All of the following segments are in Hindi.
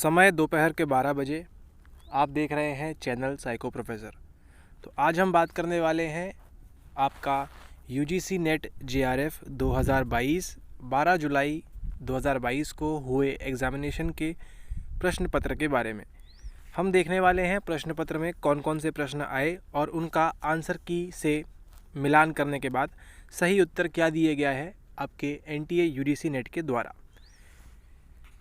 समय दोपहर के 12 बजे। आप देख रहे हैं चैनल साइको प्रोफेसर। तो आज हम बात करने वाले हैं आपका यूजीसी नेट जेआरएफ 2022 12 जुलाई 2022 को हुए एग्ज़ामिनेशन के प्रश्न पत्र के बारे में। हम देखने वाले हैं प्रश्न पत्र में कौन कौन से प्रश्न आए और उनका आंसर की से मिलान करने के बाद सही उत्तर क्या दिया गया है आपके एनटीए यूजीसी नेट के द्वारा।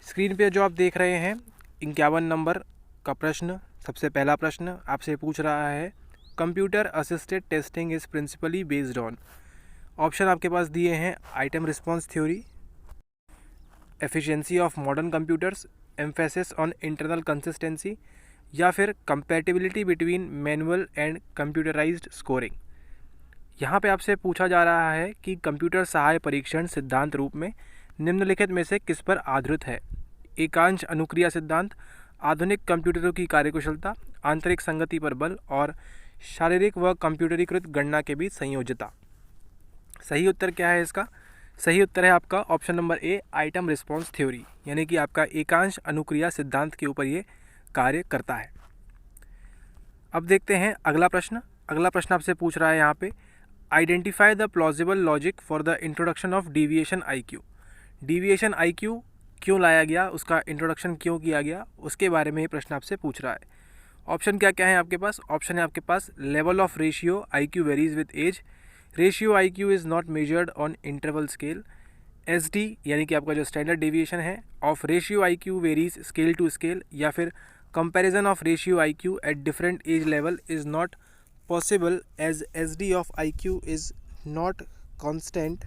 स्क्रीन पे जो आप देख रहे हैं 51 नंबर का प्रश्न, सबसे पहला प्रश्न आपसे पूछ रहा है computer assisted testing is principally based on. Option आपके पास दिए हैं item response theory, efficiency of modern computers, emphasis on internal consistency या फिर compatibility between manual and computerised scoring. यहाँ पे आपसे पूछा जा रहा है कि कंप्यूटर सहाय परीक्षण सिद्धांत रूप में निम्नलिखित में से किस पर आधारित है। एकांश अनुक्रिया सिद्धांत, आधुनिक कंप्यूटरों की कार्यकुशलता, आंतरिक संगति पर बल और शारीरिक व कंप्यूटरीकृत गणना के बीच संयोजता। सही उत्तर क्या है इसका? सही उत्तर है आपका option number A, item response theory, यानी कि आपका एकांश अनुक्रिया सिद्धांत के ऊपर ये कार्य करता है। अब देखते हैं अगला प्रश्न। अगला प्रश्न आपसे पूछ रहा है यहाँ पे identify the plausible logic for the introduction of deviation IQ. Deviation IQ क्यों लाया गया, उसका इंट्रोडक्शन क्यों किया गया, उसके बारे में ये प्रश्न आपसे पूछ रहा है। ऑप्शन क्या क्या है आपके पास? ऑप्शन है आपके पास level of ratio IQ varies with age, ratio IQ is not measured on interval scale, SD यानी कि आपका जो स्टैंडर्ड डेविएशन है of ratio IQ varies scale to scale, या फिर comparison of ratio IQ at different age level is not possible as SD of IQ is not constant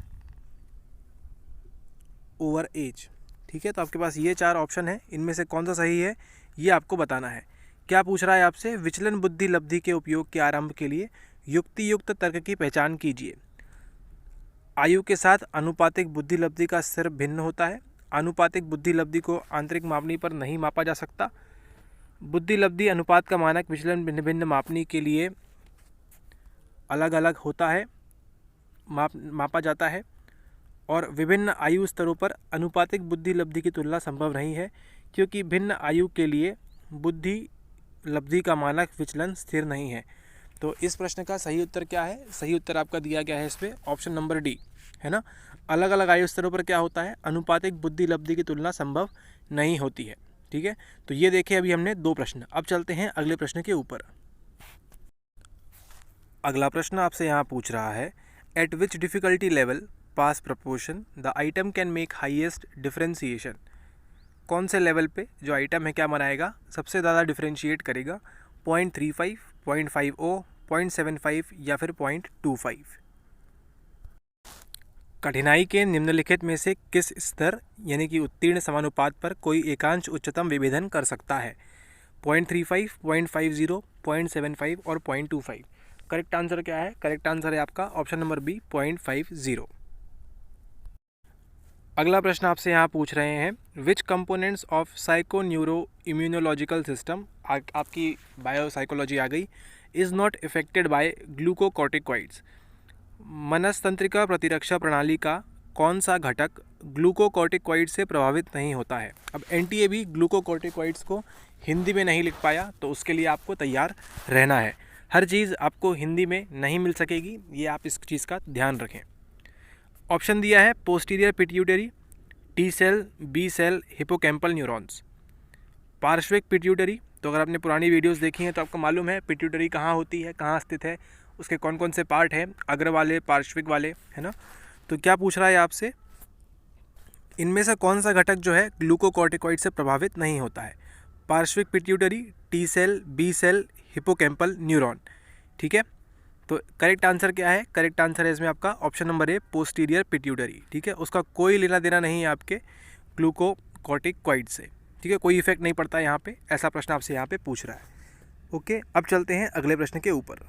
over age. ठीक है, तो आपके पास ये 4 ऑप्शन है, इनमें से कौन सा सही है ये आपको बताना है। क्या पूछ रहा है आपसे? विचलन बुद्धि लब्धि के उपयोग के आरंभ के लिए युक्ति युक्त तर्क की पहचान कीजिए। आयु के साथ अनुपातिक बुद्धि लब्धि का स्तर भिन्न होता है। अनुपातिक बुद्धि लब्धि को आंतरिक मापनी पर नहीं मापा जा सकता। बुद्धि लब्धि अनुपात का मानक विचलन भिन्न भिन्न मापनी के लिए अलग अलग होता है, मापा जाता है। और विभिन्न आयु स्तरों पर अनुपातिक बुद्धि लब्धि की तुलना संभव नहीं है, क्योंकि भिन्न आयु के लिए बुद्धि लब्धि का मानक विचलन स्थिर नहीं है। तो इस प्रश्न का सही उत्तर क्या है? सही उत्तर आपका दिया गया है इस पर ऑप्शन नंबर डी, है ना। अलग अलग आयु स्तरों पर क्या होता है? अनुपातिक बुद्धि लब्धि की तुलना संभव नहीं होती है। ठीक है, तो ये देखे अभी हमने 2 प्रश्न। अब चलते हैं अगले प्रश्न के ऊपर। अगला प्रश्न आपसे यहाँ पूछ रहा है eight which difficulty level pass proportion the item can make highest differentiation. कौन से लेवल पे जो आइटम है क्या बनाएगा, सबसे ज़्यादा डिफरेंशिएट करेगा? 0.35, 0.50, 0.75 या फिर 0.25। कठिनाई के निम्नलिखित में से किस स्तर यानी कि उत्तीर्ण समानुपात पर कोई एकांश उच्चतम विभेदन कर सकता है? 0.35, 0.50, 0.75 और 0.25। करेक्ट आंसर क्या है? करेक्ट आंसर है आपका ऑप्शन नंबर बी, 0.50। अगला प्रश्न आपसे यहाँ पूछ रहे हैं which components of psycho neuro immunological system, आपकी बायोसाइकोलॉजी आ गई, is not affected by glucocorticoids. मनस्तंत्रिका प्रतिरक्षा प्रणाली का कौन सा घटक ग्लूकोकॉर्टिकॉइड से प्रभावित नहीं होता है? अब एनटीए भी ग्लूकोकॉर्टिकॉइड्स को हिंदी में नहीं लिख पाया, तो उसके लिए आपको तैयार रहना है। हर चीज़ आपको हिंदी में नहीं मिल सकेगी, ये आप इस चीज़ का ध्यान रखें। ऑप्शन दिया है posterior pituitary, T cell, B cell, hippocampal neurons. पार्श्विक पिट्यूटरी, तो अगर आपने पुरानी वीडियोस देखी हैं तो आपको मालूम है पिट्यूटरी कहाँ होती है, कहाँ स्थित है, उसके कौन कौन से पार्ट हैं, अग्र वाले, पार्श्विक वाले, है ना। तो क्या पूछ रहा है आपसे, इनमें से कौन सा घटक जो है ग्लूकोकॉर्टिकॉइड से प्रभावित नहीं होता है? पार्श्विक pituitary, T cell, B cell, hippocampal neuron. ठीक है, तो करेक्ट आंसर क्या है? करेक्ट आंसर है इसमें आपका option number A, posterior pituitary. ठीक है, उसका कोई लेना देना नहीं है आपके ग्लूकोकॉर्टिकॉइड से। ठीक है, कोई इफेक्ट नहीं पड़ता यहाँ पे, ऐसा प्रश्न आपसे यहाँ पे पूछ रहा है। ओके, अब चलते हैं अगले प्रश्न के ऊपर।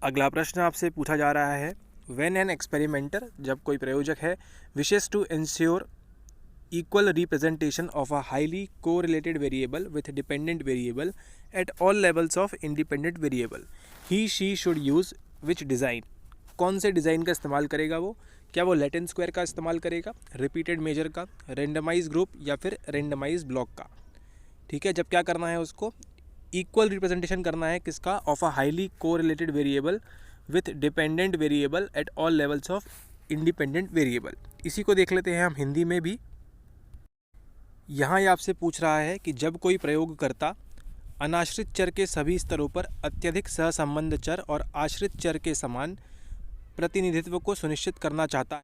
अगला प्रश्न आपसे पूछा जा रहा है व्हेन एन एक्सपेरिमेंटर, जब कोई प्रयोजक है, wishes to ensure equal representation of a highly correlated variable with dependent variable at all levels of independent variable, he she should use which design। कौन से डिज़ाइन का इस्तेमाल करेगा वो क्या वो लैटिन स्क्वायर का इस्तेमाल करेगा, रिपीटेड मेजर का, रेंडमाइज ग्रुप या फिर रेंडमाइज ब्लॉक का। ठीक है, जब क्या करना है उसको इक्वल रिप्रेजेंटेशन करना है किसका, of a highly correlated variable with dependent variable at all levels of independent variable. इसी को देख लेते हैं हम हिंदी में भी। यहाँ ये आपसे पूछ रहा है कि जब कोई प्रयोगकर्ता अनाश्रित चर के सभी स्तरों पर अत्यधिक सहसंबंध चर और आश्रित चर के समान प्रतिनिधित्व को सुनिश्चित करना चाहता है